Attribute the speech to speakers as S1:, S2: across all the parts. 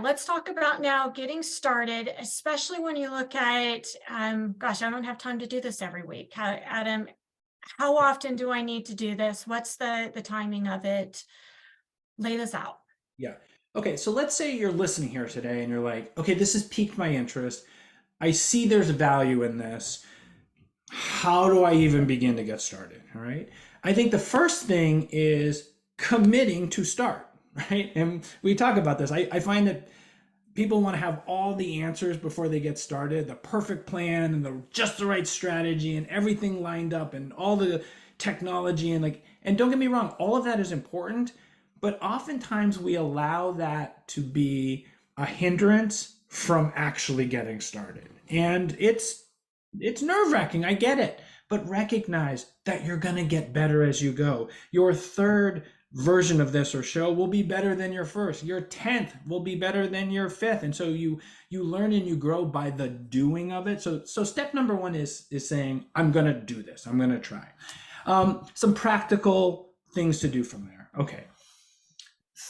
S1: Let's talk about now getting started, especially when you look at, gosh, I don't have time to do this every week. Adam, how often do I need to do this? What's the timing of it? Lay this out.
S2: Yeah. Okay, so let's say you're listening here today and you're like, okay, this has piqued my interest. I see there's value in this. How do I even begin to get started? All right. I think the first thing is committing to start, right? And we talk about this. I find that people want to have all the answers before they get started, the perfect plan and just the right strategy and everything lined up and all the technology and don't get me wrong, all of that is important, but oftentimes we allow that to be a hindrance from actually getting started. And it's nerve-wracking, I get it, but recognize that you're going to get better as you go. Your third version of this or show will be better than your first. Your 10th will be better than your fifth. And so you learn and you grow by the doing of it. So step number one is saying, I'm going to do this. I'm going to try. Some practical things to do from there. Okay.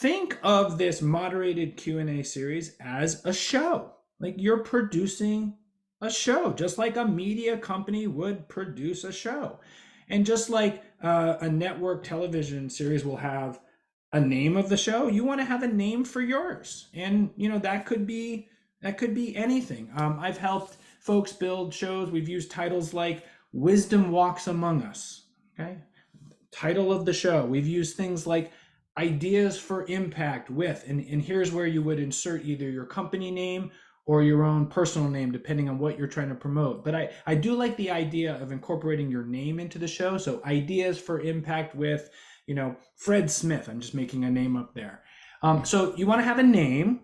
S2: Think of this moderated Q&A series as a show. Like you're producing a show, just like a media company would produce a show. And just like a network television series will have a name of the show, you want to have a name for yours. And that could be anything. I've helped folks build shows. We've used titles like Wisdom Walks Among Us. Okay. Title of the show. We've used things like Ideas for Impact with, and here's where you would insert either your company name or your own personal name, depending on what you're trying to promote. But I do like the idea of incorporating your name into the show. So Ideas for Impact with, Fred Smith. I'm just making a name up there. So you want to have a name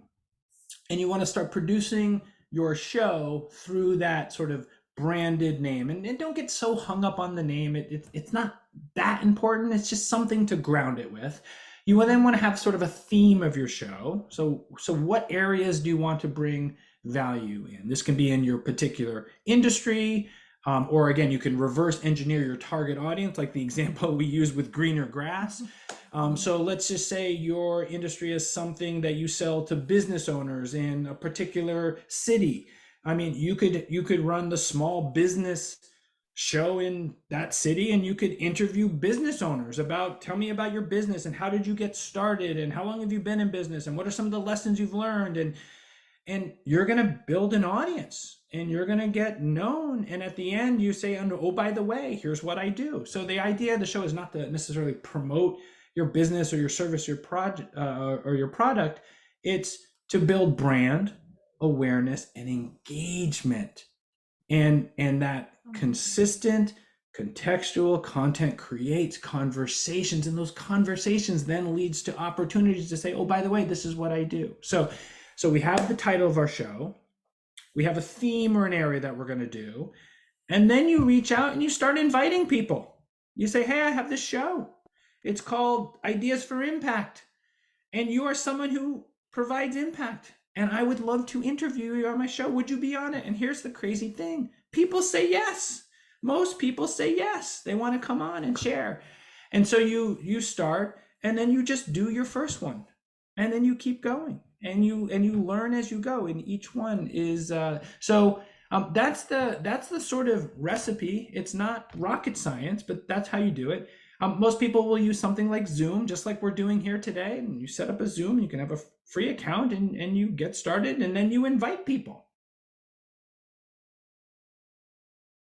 S2: and you want to start producing your show through that sort of branded name. And don't get so hung up on the name. It's not that important. It's just something to ground it with. You will then want to have sort of a theme of your show. So what areas do you want to bring value in? This can be in your particular industry, or again, you can reverse engineer your target audience, like the example we use with greener grass. So let's just say your industry is something that you sell to business owners in a particular city. I mean, you could run the small business show in that city and you could interview business owners about, tell me about your business and how did you get started and how long have you been in business and what are some of the lessons you've learned, and you're going to build an audience and you're going to get known, and at the end you say, oh, by the way, here's what I do. So the idea of the show is not to necessarily promote your business or your service, your project or your product. It's to build brand awareness and engagement, and that consistent contextual content creates conversations, and those conversations then leads to opportunities to say, oh, by the way, this is what I do. So we have the title of our show, we have a theme or an area that we're going to do, and then you reach out and you start inviting people. You say, hey, I have this show, it's called Ideas for Impact, and you are someone who provides impact, and I would love to interview you on my show. Would you be on it? And here's the crazy thing. People say yes. Most people say yes. They want to come on and share. And so you start, and then you just do your first one. And then you keep going. And you learn as you go. And each one is that's the sort of recipe. It's not rocket science, but that's how you do it. Most people will use something like Zoom, just like we're doing here today. And you set up a Zoom, you can have a free account and you get started, and then you invite people.